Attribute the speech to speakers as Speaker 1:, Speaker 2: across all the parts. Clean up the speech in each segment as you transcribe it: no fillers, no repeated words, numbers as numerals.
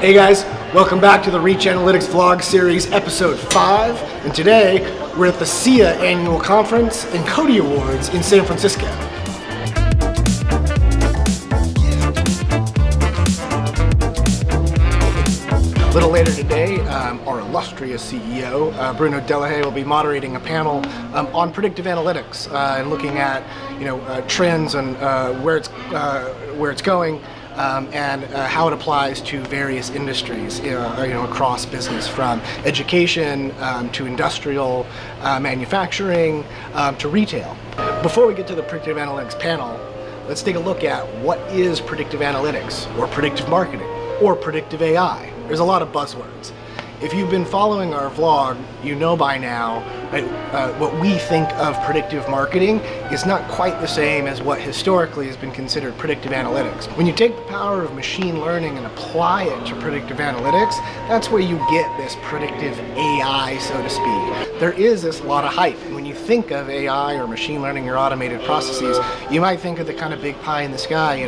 Speaker 1: Hey guys, welcome back to the Reach Analytics Vlog Series Episode 5, and today we're at the SIIA Annual Conference and CODiE Awards in San Francisco. A little later today, our illustrious CEO, Bruno will be moderating a panel on predictive analytics and looking at trends and where it's going. And how it applies to various industries, across business, from education to industrial, manufacturing, to retail. Before we get to the predictive analytics panel, let's take a look at what is predictive analytics, or predictive marketing, or predictive AI. There's a lot of buzzwords. If you've been following our vlog, you know by now what we think of predictive marketing is not quite the same as what historically has been considered predictive analytics. When you take the power of machine learning and apply it to predictive analytics, that's where you get this predictive AI, so to speak. There is this lot of hype. When you think of AI or machine learning or automated processes, you might think of the kind of big pie in the sky,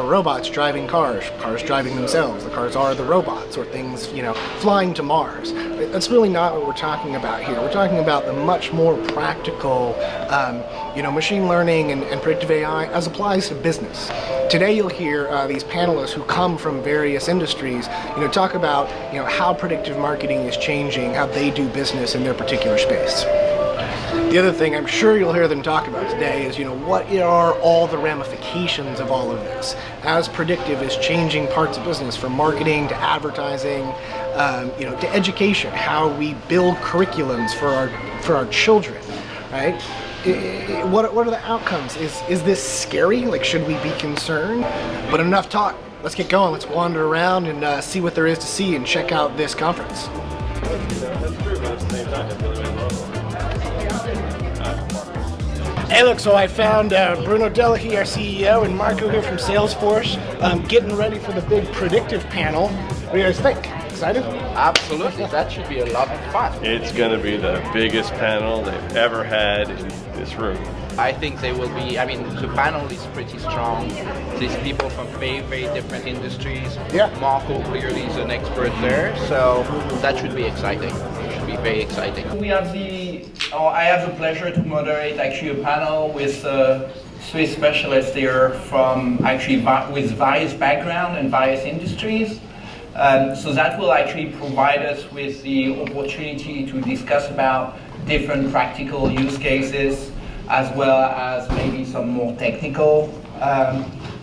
Speaker 1: robots driving cars, cars driving themselves, the cars are the robots, or things, flying to Mars. That's really not what we're talking about here. We're talking about the much more practical, machine learning and predictive AI as applies to business. Today you'll hear these panelists who come from various industries, talk about, how predictive marketing is changing, how they do business in their particular space. The other thing I'm sure you'll hear them talk about today is, what are all the ramifications of all of this? As predictive is changing parts of business, from marketing to advertising, to education, how we build curriculums for our children, right? What are the outcomes? Is this scary? Like, should we be concerned? But enough talk. Let's get going. Let's wander around and see what there is to see and check out this conference. Hey, look, so I found Bruno Delahy, our CEO, and Marco here from Salesforce, getting ready for the big predictive panel. What do you guys think? Excited?
Speaker 2: Absolutely, that should be a lot of fun.
Speaker 3: It's going to be the biggest panel they've ever had in this room.
Speaker 2: I think they will be, the panel is pretty strong. There's people from very, very different industries.
Speaker 1: Yeah.
Speaker 2: Marco clearly is an expert there, so that should be exciting. It should be very exciting.
Speaker 4: I have the pleasure to moderate actually a panel with three specialists here from with various backgrounds and various industries. So that will actually provide us with the opportunity to discuss about different practical use cases, as well as maybe some more technical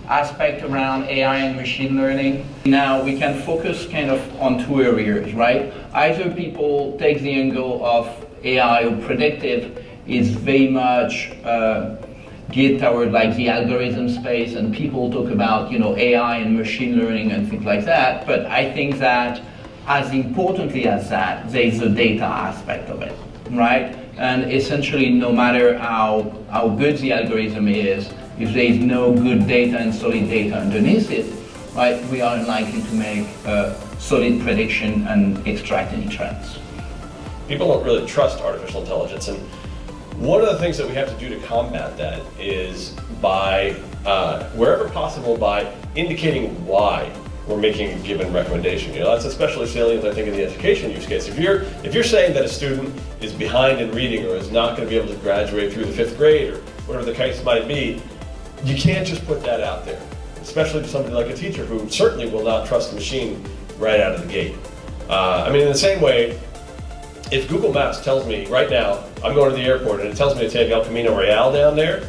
Speaker 4: aspect around AI and machine learning. Now we can focus kind of on two areas, right? Either people take the angle of AI or predictive is very much geared toward like the algorithm space, and people talk about AI and machine learning and things like that. But I think that as importantly as that, there's the data aspect of it, right? And essentially, no matter how good the algorithm is, if there is no good data and solid data underneath it, right, we are unlikely to make a solid prediction and extract any trends.
Speaker 3: People don't really trust artificial intelligence, and one of the things that we have to do to combat that is by, wherever possible, by indicating why we're making a given recommendation. That's especially salient, I think, in the education use case. If you're saying that a student is behind in reading or is not going to be able to graduate through the 5th grade or whatever the case might be, you can't just put that out there, especially to somebody like a teacher who certainly will not trust the machine right out of the gate. In the same way, if Google Maps tells me right now, I'm going to the airport and it tells me to take El Camino Real down there,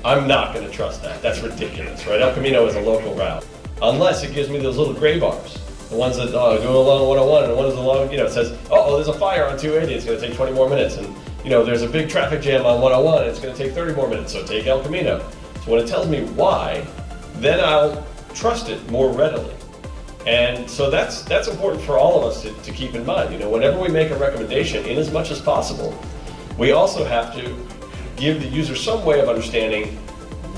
Speaker 3: I'm not going to trust that. That's ridiculous, right? El Camino is a local route. Unless it gives me those little gray bars, the ones that go along 101 and the ones along, it says, there's a fire on 280, it's going to take 20 more minutes. And, there's a big traffic jam on 101, it's going to take 30 more minutes, so take El Camino. So when it tells me why, then I'll trust it more readily. And so that's important for all of us to keep in mind. Whenever we make a recommendation, in as much as possible, we also have to give the user some way of understanding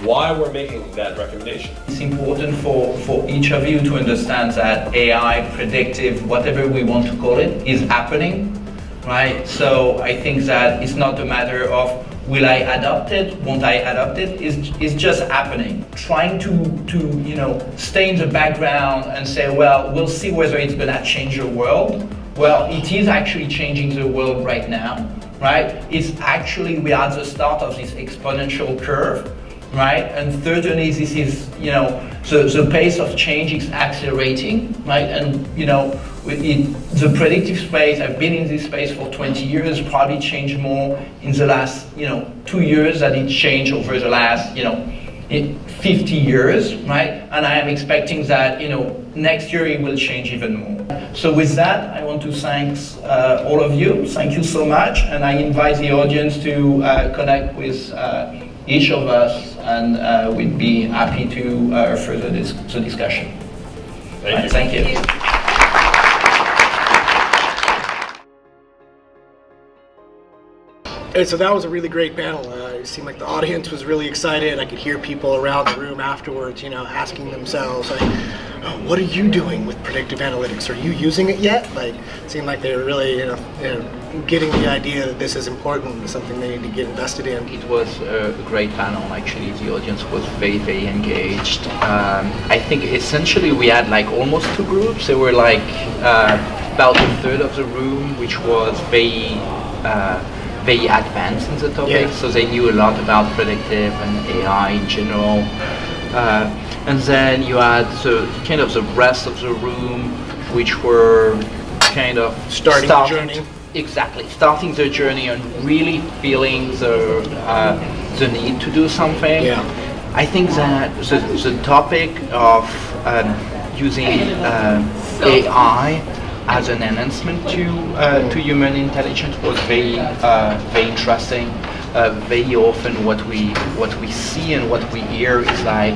Speaker 3: why we're making that recommendation.
Speaker 4: It's important for each of you to understand that AI, predictive, whatever we want to call it, is happening, right? So I think that it's not a matter of Will I adopt it? Won't I adopt it? Is just happening. Trying to stay in the background and say, well, we'll see whether it's gonna change the world. Well, it is actually changing the world right now, right? It's actually, we are at the start of this exponential curve, right? And certainly this is, the pace of change is accelerating, right? And, in the predictive space, I've been in this space for 20 years, probably changed more in the last, 2 years than it changed over the last, 50 years, right? And I am expecting that, next year it will change even more. So with that, I want to thank all of you. Thank you so much. And I invite the audience to connect with each of us, and we'd be happy to further the discussion. Thank you.
Speaker 1: And so that was a really great panel. It seemed like the audience was really excited. I could hear people around the room afterwards, asking themselves, like, oh, what are you doing with predictive analytics? Are you using it yet? Like, it seemed like they were really, getting the idea that this is important and something they need to get invested in.
Speaker 2: It was a great panel. Actually, the audience was very, very engaged. I think essentially we had like almost two groups. There were like about a third of the room, which was very advanced in the topic, so they knew a lot about predictive and AI in general. And then you had the rest of the room, which were kind of starting the journey. Exactly, starting the journey and really feeling the need to do something. Yeah. I think that the topic of using AI as an enhancement to human intelligence was very interesting. Very often what we see and what we hear is like,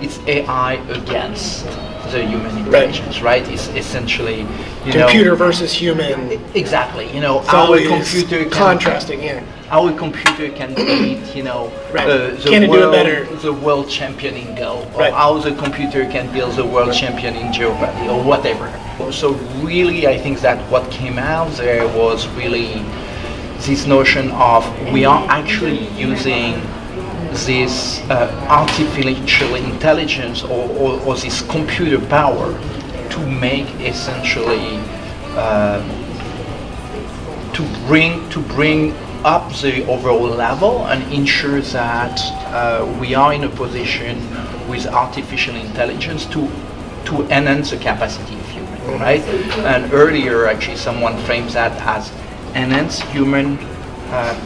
Speaker 2: it's AI against the human intelligence, right? It's essentially,
Speaker 1: computer versus human.
Speaker 2: Exactly, how a computer can,
Speaker 1: contrasting,
Speaker 2: how a computer can beat, the world champion in Go, or how the computer can build the world champion in Jeopardy, or whatever. So really, I think that what came out there was really this notion of we are actually using this artificial intelligence or this computer power to make essentially to bring up the overall level and ensure that we are in a position with artificial intelligence to enhance the capacity of human, right? And earlier, actually, someone framed that as enhance human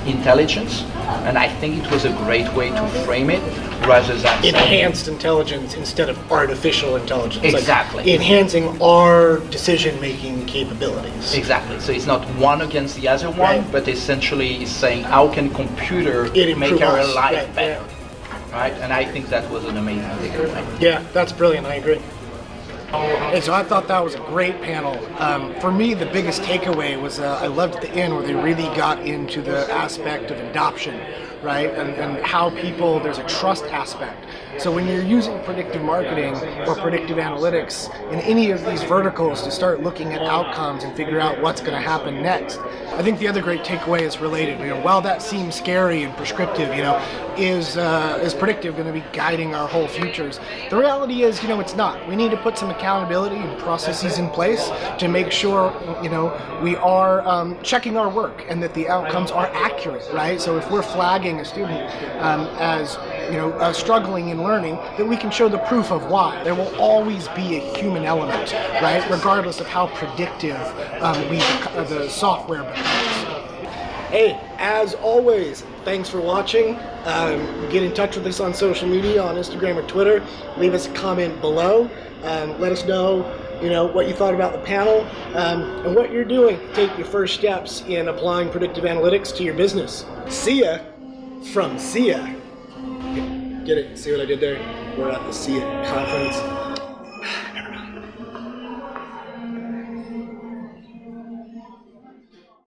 Speaker 2: intelligence, and I think it was a great way to frame it, rather than
Speaker 1: enhanced intelligence instead of artificial intelligence.
Speaker 2: Exactly.
Speaker 1: Like enhancing our decision-making capabilities.
Speaker 2: Exactly. So it's not one against the other one, but essentially it's saying how can computer make our life better, right? And I think that was an amazing thing. Right?
Speaker 1: Yeah, that's brilliant. I agree. And so I thought that was a great panel. For me, the biggest takeaway was I loved at the end where they really got into the aspect of adoption, right? And how people, there's a trust aspect. So when you're using predictive marketing or predictive analytics in any of these verticals to start looking at outcomes and figure out what's going to happen next, I think the other great takeaway is related. While that seems scary and prescriptive, is predictive going to be guiding our whole futures? The reality is, it's not. We need to put some accountability and processes in place to make sure, we are checking our work and that the outcomes are accurate, right? So if we're flagging a student as struggling in learning, that we can show the proof of why. There will always be a human element, right? Regardless of how predictive the software becomes. Hey, as always, thanks for watching. Get in touch with us on social media, on Instagram or Twitter. Leave us a comment below. Let us know, what you thought about the panel and what you're doing to take your first steps in applying predictive analytics to your business. See ya from SIIA. Get it? See what I did there? We're at the SIIA conference.